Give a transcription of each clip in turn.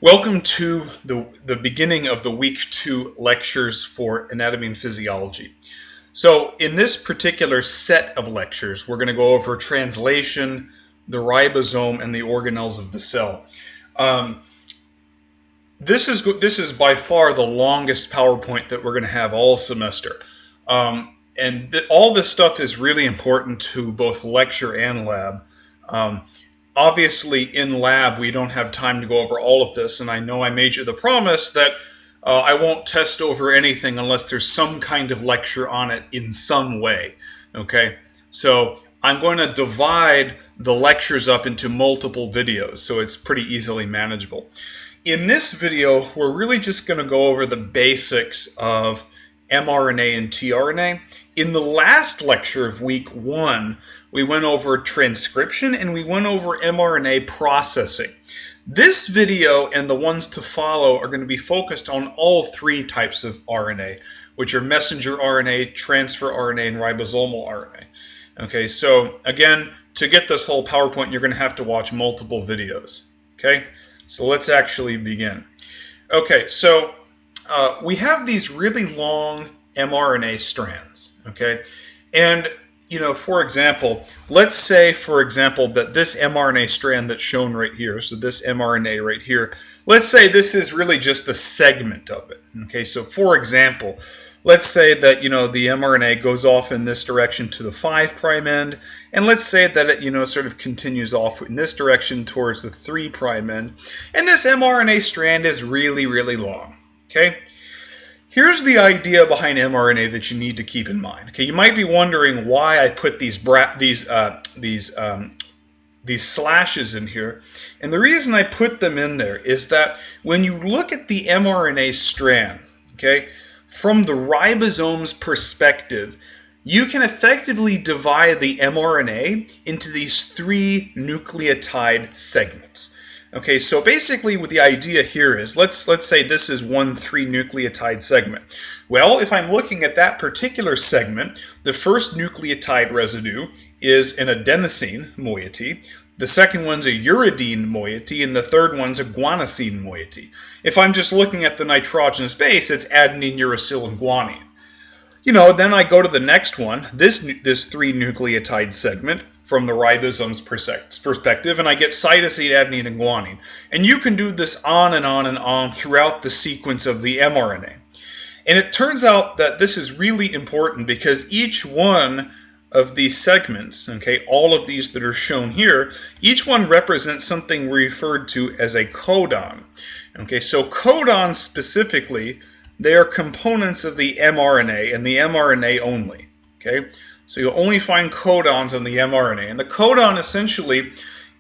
Welcome to the beginning of the week 2 lectures for anatomy and physiology. So in this particular set of lectures, we're going to go over translation, the ribosome, and the organelles of the cell. This is by far the longest PowerPoint that we're going to have all semester. All this stuff is really important to both lecture and lab. Obviously, in lab, we don't have time to go over all of this, and I know I made you the promise that I won't test over anything unless there's some kind of lecture on it in some way, okay? So I'm going to divide the lectures up into multiple videos, so it's pretty easily manageable. In this video, we're really just going to go over the basics of mRNA and tRNA. In the last lecture of week 1, we went over transcription and we went over mRNA processing. This video and the ones to follow are going to be focused on all three types of RNA, which are messenger RNA, transfer RNA, and ribosomal RNA. Okay, so again, to get this whole PowerPoint, you're going to have to watch multiple videos. Okay, so let's actually begin. Okay, so we have these really long mRNA strands, okay? And, you know, for example, let's say, for example, that this mRNA strand that's shown right here, so this mRNA right here, let's say this is really just a segment of it, okay? So, for example, let's say that, you know, the mRNA goes off in this direction to the 5' end, and let's say that it, you know, sort of continues off in this direction towards the 3' end, and this mRNA strand is really, really long, okay? Here's the idea behind mRNA that you need to keep in mind. Okay, you might be wondering why I put these slashes in here, and the reason I put them in there is that when you look at the mRNA strand, okay, from the ribosome's perspective, you can effectively divide the mRNA into these 3 nucleotide segments. Okay, so basically what the idea here is, let's say this is one 3 nucleotide segment. Well, if I'm looking at that particular segment, the first nucleotide residue is an adenosine moiety, the second one's a uridine moiety, and the third one's a guanosine moiety. If I'm just looking at the nitrogenous base, it's adenine, uracil, and guanine. You know, then I go to the next one, this 3 nucleotide segment from the ribosome's perspective, and I get cytosine, adenine, and guanine. And you can do this on and on and on throughout the sequence of the mRNA. And it turns out that this is really important because each one of these segments, okay, all of these that are shown here, each one represents something referred to as a codon. Okay, so codons specifically, they are components of the mRNA and the mRNA only. Okay, so you'll only find codons on the mRNA, and the codon essentially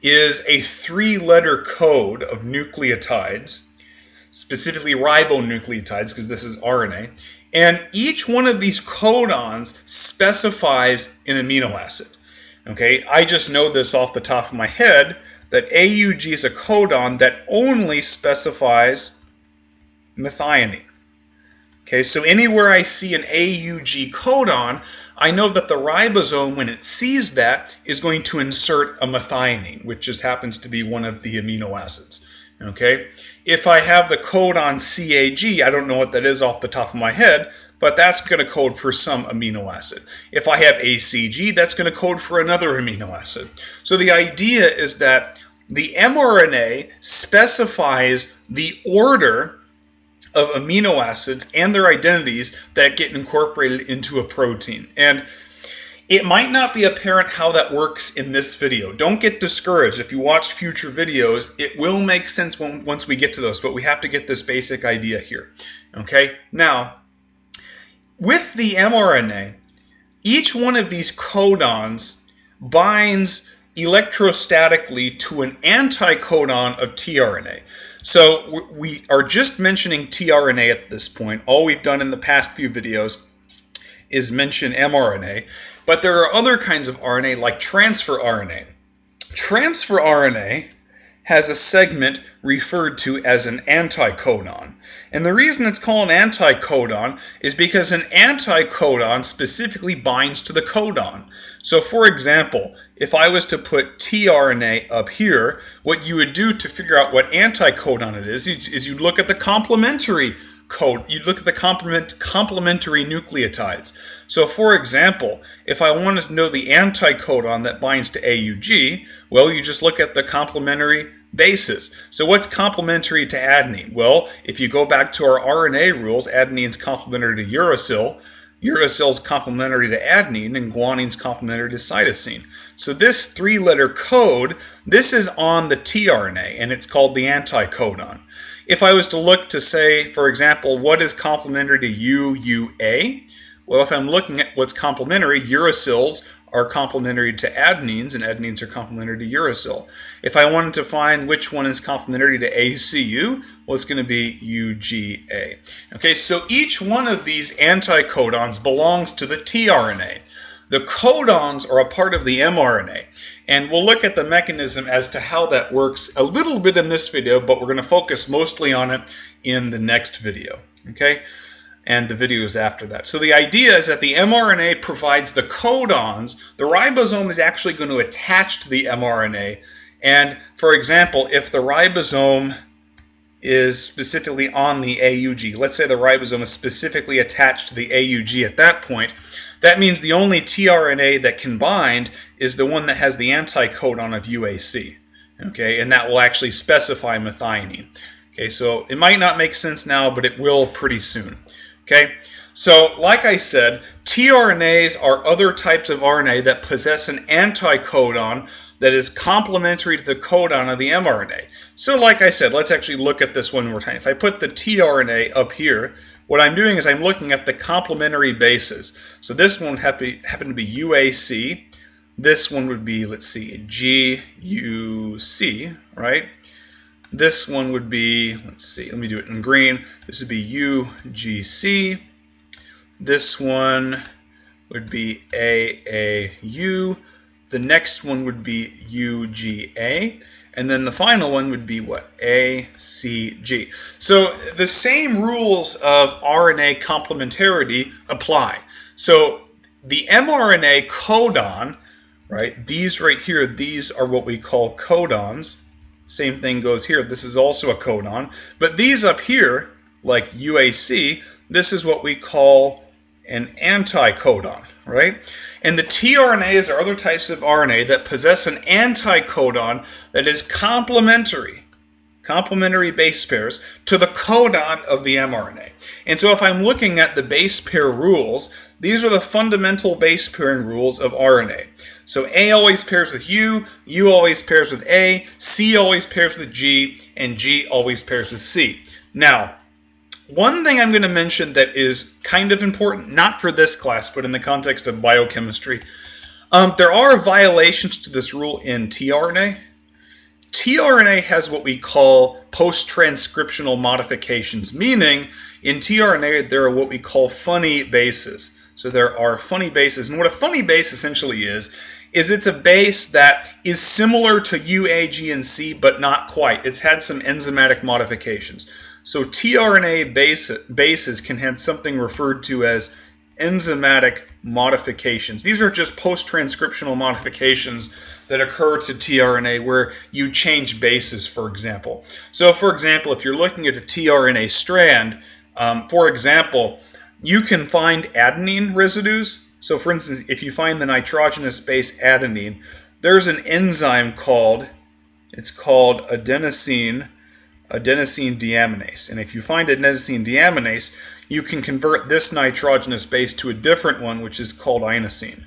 is a 3-letter code of nucleotides, specifically ribonucleotides, because this is RNA, and each one of these codons specifies an amino acid. Okay, I just know this off the top of my head that AUG is a codon that only specifies methionine. Okay, so anywhere I see an AUG codon, I know that the ribosome, when it sees that, is going to insert a methionine, which just happens to be one of the amino acids. Okay, if I have the codon CAG, I don't know what that is off the top of my head, but that's going to code for some amino acid. If I have ACG, that's going to code for another amino acid. So the idea is that the mRNA specifies the order of amino acids and their identities that get incorporated into a protein. And it might not be apparent how that works in this video. Don't get discouraged. If you watch future videos, it will make sense once we get to those, but we have to get this basic idea here. Okay? Now, with the mRNA, each one of these codons binds electrostatically to an anticodon of tRNA. So we are just mentioning tRNA at this point. All we've done in the past few videos is mention mRNA, but there are other kinds of RNA like transfer RNA. Transfer RNA has a segment referred to as an anticodon. And the reason it's called an anticodon is because an anticodon specifically binds to the codon. So for example, if I was to put tRNA up here, what you would do to figure out what anticodon it is you'd look at the complementary code. You'd look at the complementary nucleotides. So for example, if I wanted to know the anticodon that binds to AUG, well, you just look at the complementary bases. So what's complementary to adenine? Well, if you go back to our RNA rules, adenine's complementary to uracil, uracil's complementary to adenine, and guanine's complementary to cytosine. So this three-letter code, this is on the tRNA, and it's called the anticodon. If I was to look to say, for example, what is complementary to UUA? Well, if I'm looking at what's complementary, uracils are complementary to adenines, and adenines are complementary to uracil. If I wanted to find which one is complementary to ACU, well, it's going to be UGA. Okay, so each one of these anticodons belongs to the tRNA. The codons are a part of the mRNA, and we'll look at the mechanism as to how that works a little bit in this video, but we're going to focus mostly on it in the next video, okay? And the videos after that. So the idea is that the mRNA provides the codons. The ribosome is actually going to attach to the mRNA, and for example, if the ribosome is specifically on the AUG, let's say the ribosome is specifically attached to the AUG at that point, that means the only tRNA that can bind is the one that has the anticodon of UAC, okay, and that will actually specify methionine. Okay, so it might not make sense now, but it will pretty soon. Okay, so like I said, tRNAs are other types of RNA that possess an anticodon that is complementary to the codon of the mRNA. So like I said, let's actually look at this one more time. If I put the tRNA up here, what I'm doing is I'm looking at the complementary bases. So this one would happen to be UAC. This one would be, let's see, GUC, right? This one would be, let's see, let me do it in green. This would be UGC. This one would be AAU. The next one would be UGA. And then the final one would be what? ACG. So the same rules of RNA complementarity apply. So the mRNA codon, right, these right here, these are what we call codons. Same thing goes here. This is also a codon. But these up here, like UAC, this is what we call an anticodon, right? And the tRNAs are other types of RNA that possess an anticodon that is complementary base pairs to the codon of the mRNA. And so if I'm looking at the base pair rules, these are the fundamental base pairing rules of RNA. So A always pairs with U always pairs with A, C always pairs with G, and G always pairs with C. Now, one thing I'm going to mention that is kind of important, not for this class, but in the context of biochemistry, there are violations to this rule in tRNA. tRNA has what we call post-transcriptional modifications, meaning in tRNA there are what we call funny bases. So there are funny bases, and what a funny base essentially is it's a base that is similar to U, A, G, and C, but not quite. It's had some enzymatic modifications. So tRNA bases can have something referred to as enzymatic modifications. These are just post-transcriptional modifications that occur to tRNA where you change bases, for example. So for example, if you're looking at a tRNA strand, for example, you can find adenine residues. So for instance, if you find the nitrogenous base adenine, there's an enzyme called adenosine deaminase. And if you find adenosine deaminase, you can convert this nitrogenous base to a different one, which is called inosine.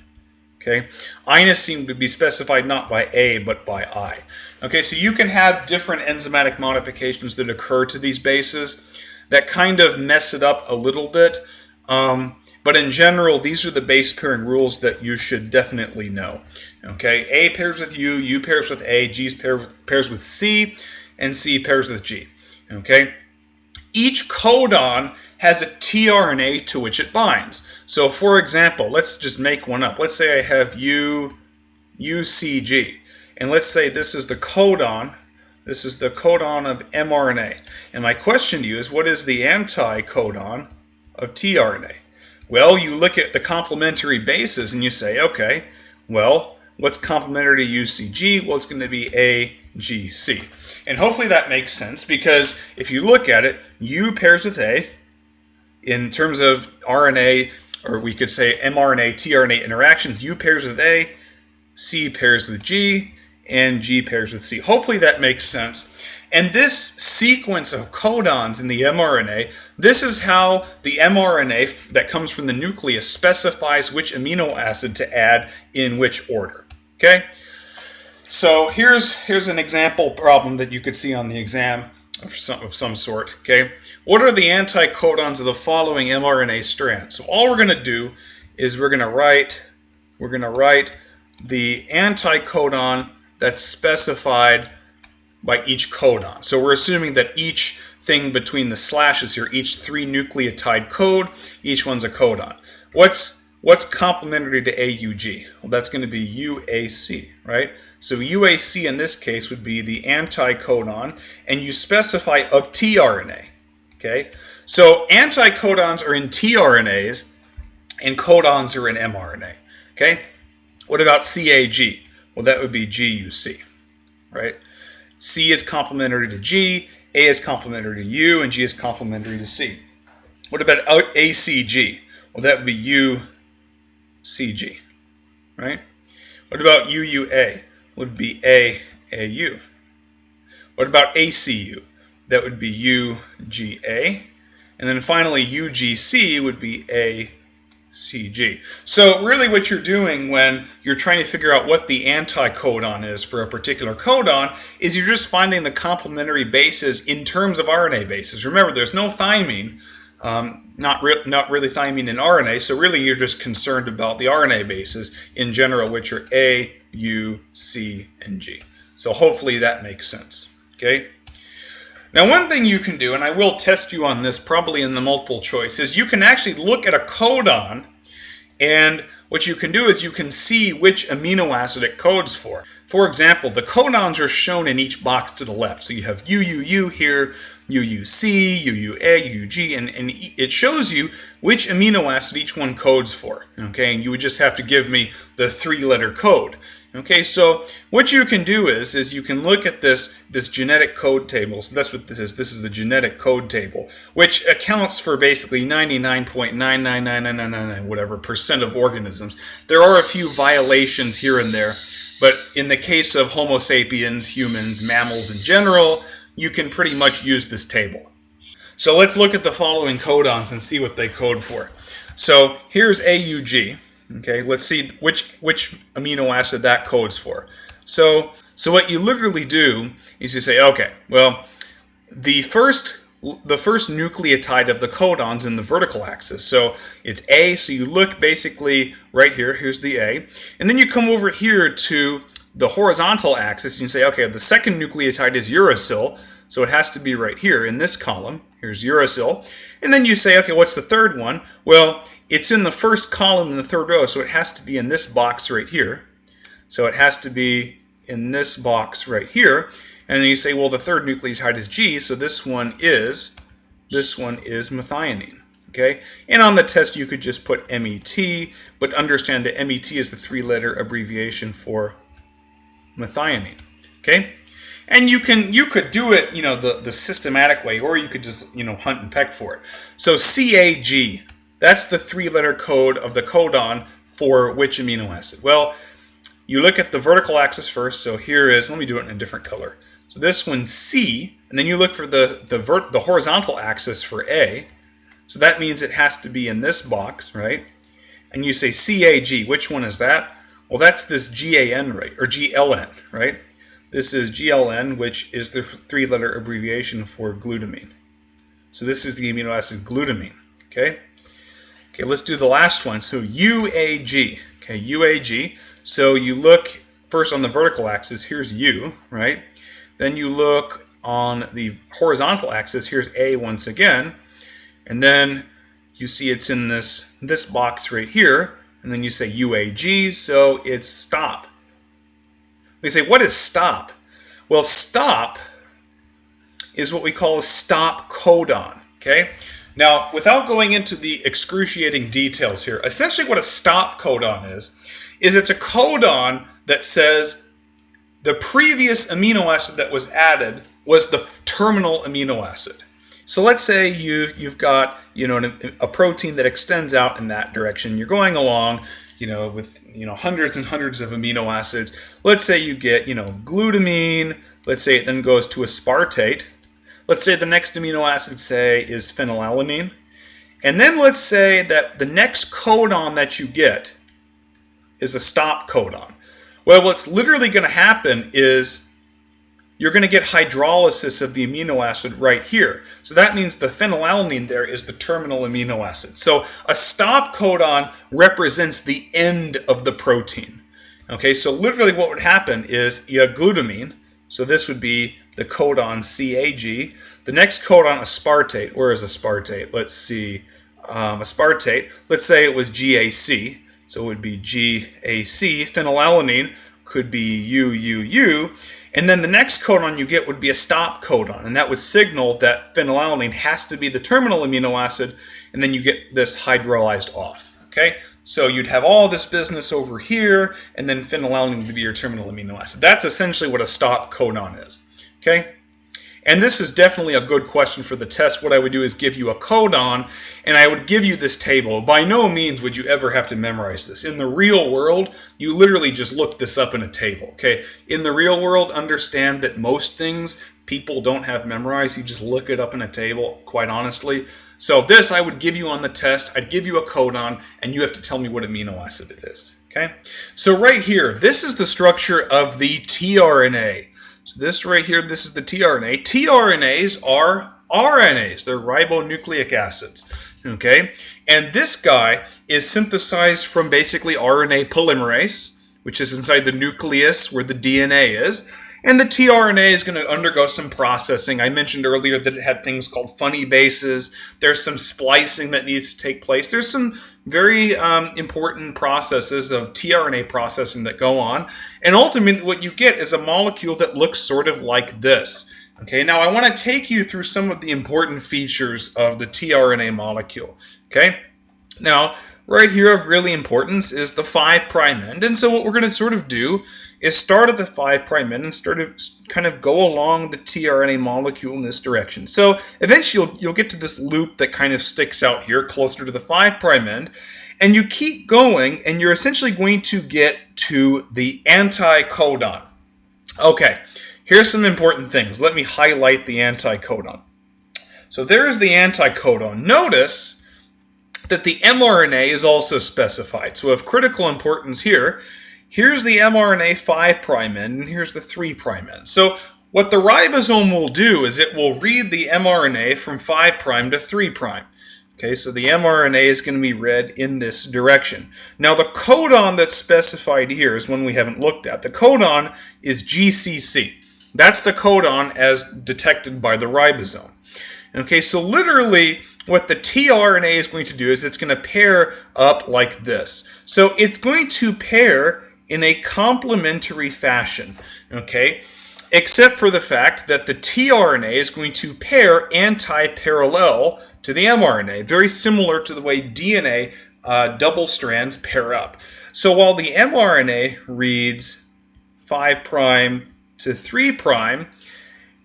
Okay? Inosine would be specified not by A, but by I. Okay, so you can have different enzymatic modifications that occur to these bases that kind of mess it up a little bit. But in general, these are the base pairing rules that you should definitely know. Okay, A pairs with U, U pairs with A, G pairs with C, and C pairs with G. Okay, each codon has a tRNA to which it binds. So for example, let's just make one up. Let's say I have UCG, and let's say this is the codon This is the codon of mRNA. And my question to you is, what is the anticodon of tRNA? Well, you look at the complementary bases and you say, okay, well, what's complementary to UCG? Well, it's going to be AGC. And hopefully that makes sense, because if you look at it, U pairs with A in terms of RNA, or we could say mRNA, tRNA interactions. U pairs with A, C pairs with G, and G pairs with C. Hopefully that makes sense. And this sequence of codons in the mRNA, this is how the mRNA that comes from the nucleus specifies which amino acid to add in which order. Okay? So here's an example problem that you could see on the exam of some sort. Okay? What are the anticodons of the following mRNA strands? So all we're going to do is we're going to write the anticodon that's specified by each codon. So we're assuming that each thing between the slashes here, each 3 nucleotide code, each one's a codon. What's complementary to AUG? Well, that's going to be UAC, right? So UAC in this case would be the anticodon, and you specify of tRNA. Okay? So anticodons are in tRNAs, and codons are in mRNA. Okay? What about CAG? Well, that would be GUC, right? C is complementary to G, A is complementary to U, and G is complementary to C. What about ACG? Well, that would be UCG, right? What about UUA? Would be AAU. What about ACU? That would be UGA. And then finally, UGC would be ACG. So really what you're doing when you're trying to figure out what the anticodon is for a particular codon is you're just finding the complementary bases in terms of RNA bases. Remember, there's no thymine, not really thymine in RNA, so really you're just concerned about the RNA bases in general, which are A, U, C, and G. So hopefully that makes sense. Okay. Now one thing you can do, and I will test you on this probably in the multiple choice, is you can actually look at a codon, and what you can do is you can see which amino acid it codes for. For example, the codons are shown in each box to the left. So you have UUU here, UUC, UUA, UUG, and it shows you which amino acid each one codes for. Okay, and you would just have to give me the 3-letter code. Okay, so what you can do is you can look at this genetic code table. So that's what this is. This is the genetic code table, which accounts for basically 99.99999 whatever % of organisms. There are a few violations here and there, but in the case of Homo sapiens, humans, mammals in general, you can pretty much use this table. So let's look at the following codons and see what they code for. So here's AUG. Okay, let's see which amino acid that codes for. So what you literally do is you say, okay, well, the first nucleotide of the codon's in the vertical axis. So it's A, so you look basically right here, here's the A, and then you come over here to the horizontal axis and you say, okay, the second nucleotide is uracil, so it has to be right here in this column. Here's uracil. And then you say, okay, what's the third one? Well, it's in the first column in the third row, so it has to be in this box right here. So it has to be in this box right here. And then you say, well, the third nucleotide is G, so this one is methionine. Okay? And on the test, you could just put MET, but understand that MET is the 3-letter abbreviation for methionine. Okay? And you could do it, the systematic way, or you could just, hunt and peck for it. So CAG, that's the 3-letter code of the codon for which amino acid? Well, you look at the vertical axis first. So here is, let me do it in a different color. So this one's C, and then you look for the horizontal axis for A. So that means it has to be in this box, right? And you say CAG, which one is that? Well, that's this GAN, right? Or GLN, right? This is GLN, which is the 3-letter abbreviation for glutamine. So this is the amino acid glutamine, okay? Okay, let's do the last one. So UAG, okay, UAG. So you look first on the vertical axis, here's U, right? Then you look on the horizontal axis, here's A once again. And then you see it's in this box right here. And then you say UAG, so it's stop. We say, what is stop? Well, stop is what we call a stop codon. Okay? Now, without going into the excruciating details here, essentially what a stop codon is it's a codon that says the previous amino acid that was added was the terminal amino acid. So let's say you've got a protein that extends out in that direction. You're going along with hundreds and hundreds of amino acids. Let's say you get glutamine. Let's say it then goes to aspartate. Let's say the next amino acid, say, is phenylalanine. And then let's say that the next codon that you get is a stop codon. Well, what's literally going to happen is you're going to get hydrolysis of the amino acid right here. So that means the phenylalanine there is the terminal amino acid. So a stop codon represents the end of the protein. Okay, so literally what would happen is you have glutamine. So this would be the codon CAG. The next codon, aspartate. Where is aspartate? Let's see. Aspartate. Let's say it was GAC. So it would be GAC. Phenylalanine could be UUU. And then the next codon you get would be a stop codon. And that would signal that phenylalanine has to be the terminal amino acid. And then you get this hydrolyzed off. Okay? So you'd have all this business over here, and then phenylalanine would be your terminal amino acid. That's essentially what a stop codon is. Okay? And this is definitely a good question for the test. What I would do is give you a codon, and I would give you this table. By no means would you ever have to memorize this. In the real world, you literally just look this up in a table. Okay? In the real world, understand that most things people don't have memorized. You just look it up in a table, quite honestly. So this I would give you on the test. I'd give you a codon, and you have to tell me what amino acid it is. Okay? So right here, this is the structure of the tRNA. So this right here, this is the tRNA. tRNAs are RNAs. They're ribonucleic acids. Okay? And this guy is synthesized from basically RNA polymerase, which is inside the nucleus where the DNA is. And the tRNA is going to undergo some processing. I mentioned earlier that it had things called funny bases. There's some splicing that needs to take place. There's some very important processes of tRNA processing that go on. And ultimately what you get is a molecule that looks sort of like this. Okay, now I want to take you through some of the important features of the tRNA molecule. Okay, now right here of really importance is the 5' end. And so what we're going to sort of do is start at the 5' end and start to kind of go along the tRNA molecule in this direction. So eventually you'll get to this loop that kind of sticks out here closer to the 5' end. And you keep going and you're essentially going to get to the anticodon. Okay, here's some important things. Let me highlight the anticodon. So there is the anticodon. Notice that the mRNA is also specified. So of critical importance here, here's the mRNA 5' end, and here's the 3' end. So what the ribosome will do is it will read the mRNA from 5' to 3'. Okay, so the mRNA is going to be read in this direction. Now the codon that's specified here is one we haven't looked at. The codon is GCC. That's the codon as detected by the ribosome. Okay, so literally what the tRNA is going to do is it's going to pair up like this. So it's going to pair in a complementary fashion, okay? Except for the fact that the tRNA is going to pair anti-parallel to the mRNA, very similar to the way DNA double strands pair up. So while the mRNA reads 5' to 3',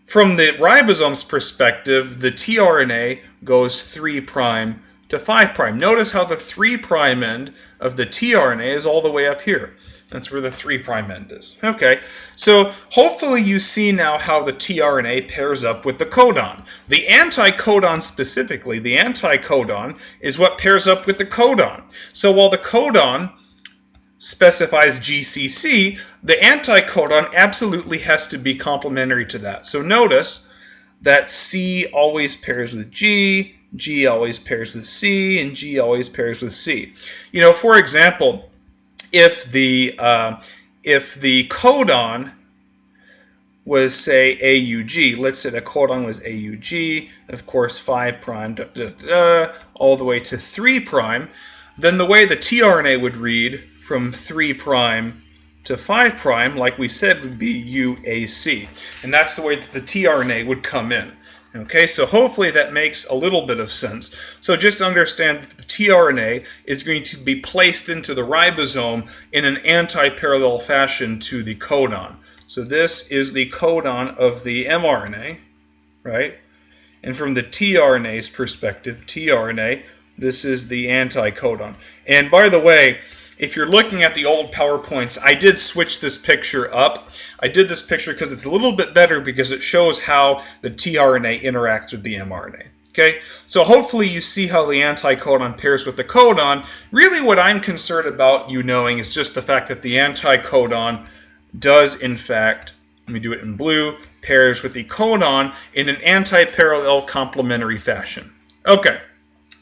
from the ribosome's perspective, the tRNA goes 3' to 5'. Notice how the 3' end of the tRNA is all the way up here. That's where the 3' end is. Okay, so hopefully you see now how the tRNA pairs up with the codon. The anticodon specifically, the anticodon is what pairs up with the codon. So while the codon specifies GCC, the anticodon absolutely has to be complementary to that. So notice that C always pairs with G, G always pairs with C, and G always pairs with C. You know, for example, if the codon was, say, AUG, let's say the codon was AUG, of course 5' all the way to 3', then the way the tRNA would read from 3' to 5' like we said would be UAC. And that's the way that the tRNA would come in. Okay, so hopefully that makes a little bit of sense. So just understand that the tRNA is going to be placed into the ribosome in an anti-parallel fashion to the codon. So this is the codon of the mRNA, right? And from the tRNA's perspective, tRNA, this is the anticodon. And by the way, if you're looking at the old PowerPoints, I did switch this picture up. I did this picture because it's a little bit better because it shows how the tRNA interacts with the mRNA. Okay, so hopefully you see how the anticodon pairs with the codon. Really what I'm concerned about you knowing is just the fact that the anticodon does in fact, let me do it in blue, pairs with the codon in an anti-parallel complementary fashion. Okay.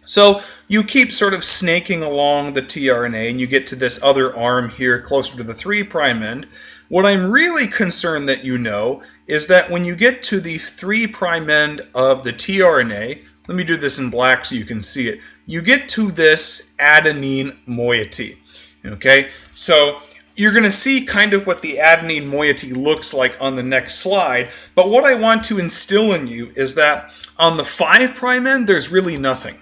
So you keep sort of snaking along the tRNA and you get to this other arm here closer to the 3' end. What I'm really concerned that you know is that when you get to the 3' end of the tRNA, let me do this in black so you can see it, you get to this adenine moiety. Okay, so you're going to see kind of what the adenine moiety looks like on the next slide, but what I want to instill in you is that on the 5' end there's really nothing.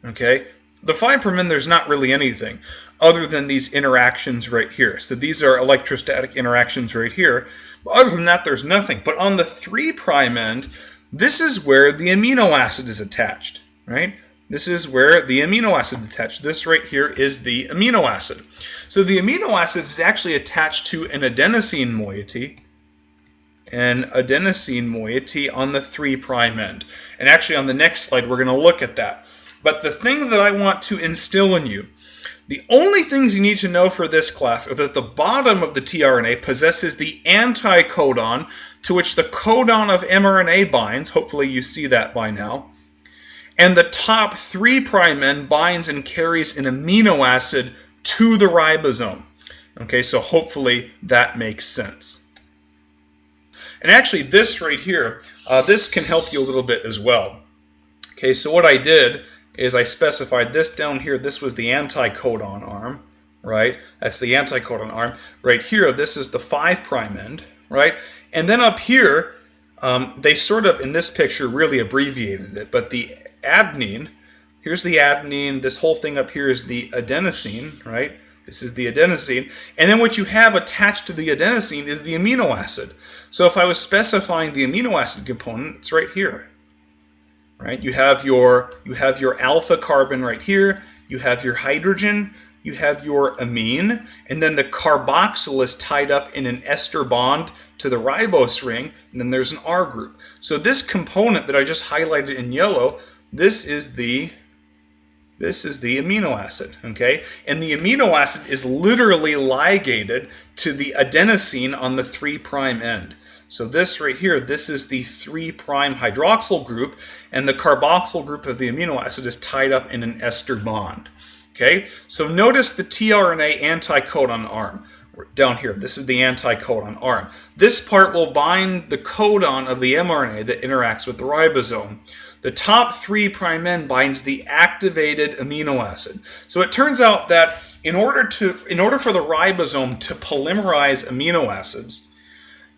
Okay, the 5' end there's not really anything other than these interactions right here. So these are electrostatic interactions right here. But other than that, there's nothing. But on the 3' end, this is where the amino acid is attached, right? This is where the amino acid is attached. This right here is the amino acid. So the amino acid is actually attached to an adenosine moiety. An adenosine moiety on the 3' end. And actually on the next slide, we're going to look at that. But the thing that I want to instill in you, the only things you need to know for this class are that the bottom of the tRNA possesses the anticodon to which the codon of mRNA binds. Hopefully you see that by now. And the top 3' end binds and carries an amino acid to the ribosome. Okay, so hopefully that makes sense. And actually this right here, this can help you a little bit as well. Okay, so what I did is I specified this down here. This was the Anticodon arm, right? That's the Anticodon arm. Right here, this is the 5' end, right? And then up here, they sort of, in this picture, really abbreviated it. But the adenine, here's the adenine. This whole thing up here is the adenosine, right? This is the adenosine. And then what you have attached to the adenosine is the amino acid. So if I was specifying the amino acid component, it's right here. Right? You have your alpha carbon right here, you have your hydrogen, you have your amine, and then the carboxyl is tied up in an ester bond to the ribose ring, and then there's an R group. So this component that I just highlighted in yellow, this is the amino acid, okay? And the amino acid is literally ligated to the adenosine on the 3' end. So this right here, this is the 3' hydroxyl group, and the carboxyl group of the amino acid is tied up in an ester bond. Okay, so notice the tRNA anticodon arm down here. This is the anticodon arm. This part will bind the codon of the mRNA that interacts with the ribosome. The top 3' end binds the activated amino acid. So it turns out that in order for the ribosome to polymerize amino acids,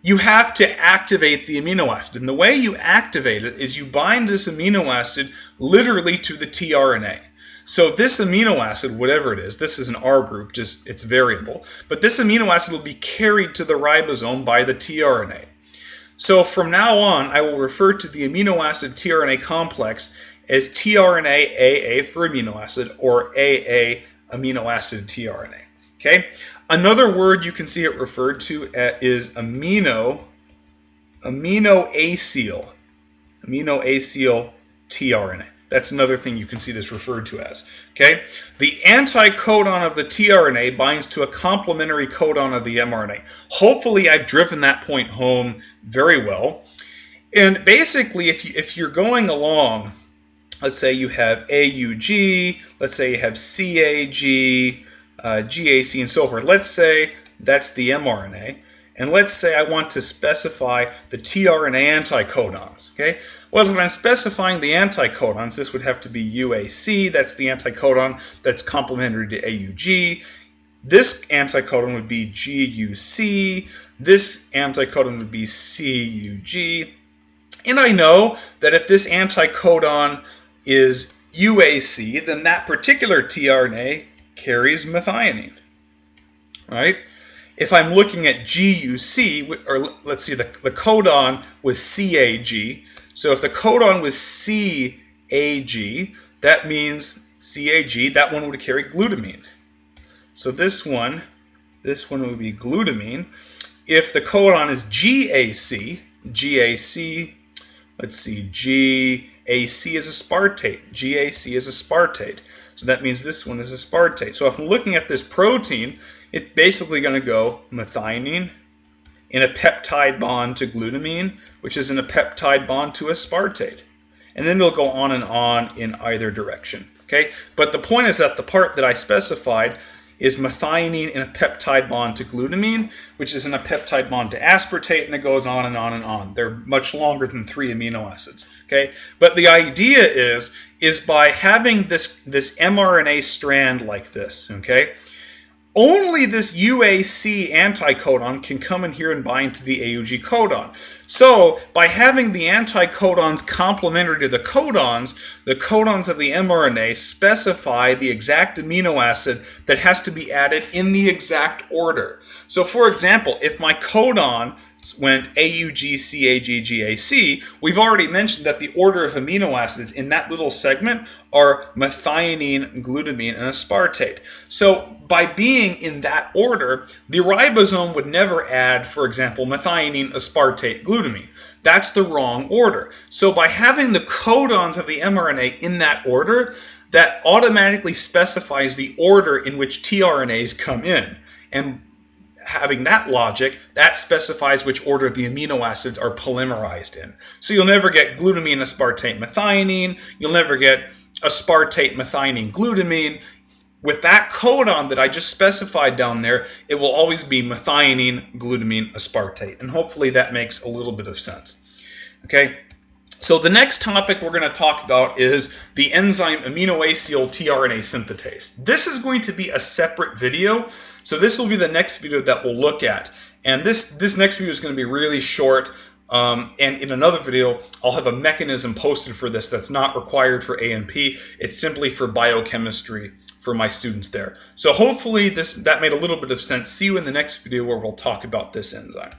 you have to activate the amino acid. And the way you activate it is you bind this amino acid literally to the tRNA. So this amino acid, whatever it is, this is an R group, just it's variable, but this amino acid will be carried to the ribosome by the tRNA. So from now on, I will refer to the amino acid tRNA complex as tRNA AA for amino acid, or AA amino acid tRNA. Okay? Another word you can see it referred to is amino acyl tRNA. That's another thing you can see this referred to as. Okay? The anticodon of the tRNA binds to a complementary codon of the mRNA. Hopefully I've driven that point home very well. And basically if you're going along, let's say you have AUG, let's say you have CAG, GAC, and so forth. Let's say that's the mRNA. And let's say I want to specify the tRNA anticodons. Okay? Well, if I'm specifying the anticodons, this would have to be UAC. That's the anticodon that's complementary to AUG. This anticodon would be GUC. This anticodon would be CUG. And I know that if this anticodon is UAC, then that particular tRNA carries methionine, right? If I'm looking at GUC, or let's see, the codon was CAG. So if the codon was CAG, that means CAG, that one would carry glutamine. So this one would be glutamine. If the codon is GAC, let's see, GAC is aspartate. GAC is aspartate. So that means this one is aspartate. So if I'm looking at this protein, it's basically going to go methionine in a peptide bond to glutamine, which is in a peptide bond to aspartate. And then they'll go on and on in either direction. Okay? But the point is that the part that I specified is methionine in a peptide bond to glutamine, which is in a peptide bond to aspartate, and it goes on and on and on. They're much longer than 3 amino acids. Okay? But the idea is by having this mRNA strand like this, okay, only this UAC anticodon can come in here and bind to the AUG codon. So by having the anticodons complementary to the codons of the mRNA specify the exact amino acid that has to be added in the exact order. So for example, if my codon went AUG, CAG, GAC, we've already mentioned that the order of amino acids in that little segment are methionine, glutamine, and aspartate. So by being in that order, the ribosome would never add, for example, methionine, aspartate, glutamine. That's the wrong order. So by having the codons of the mRNA in that order, that automatically specifies the order in which tRNAs come in. And having that logic, that specifies which order the amino acids are polymerized in. So you'll never get glutamine, aspartate, methionine. You'll never get aspartate, methionine, glutamine. With that codon that I just specified down there, it will always be methionine, glutamine, aspartate. And hopefully that makes a little bit of sense. Okay? So the next topic we're going to talk about is the enzyme aminoacyl tRNA synthetase. This is going to be a separate video. So this will be the next video that we'll look at. And this next video is going to be really short. And in another video, I'll have a mechanism posted for this that's not required for A&P. It's simply for biochemistry for my students there. So hopefully that made a little bit of sense. See you in the next video where we'll talk about this enzyme.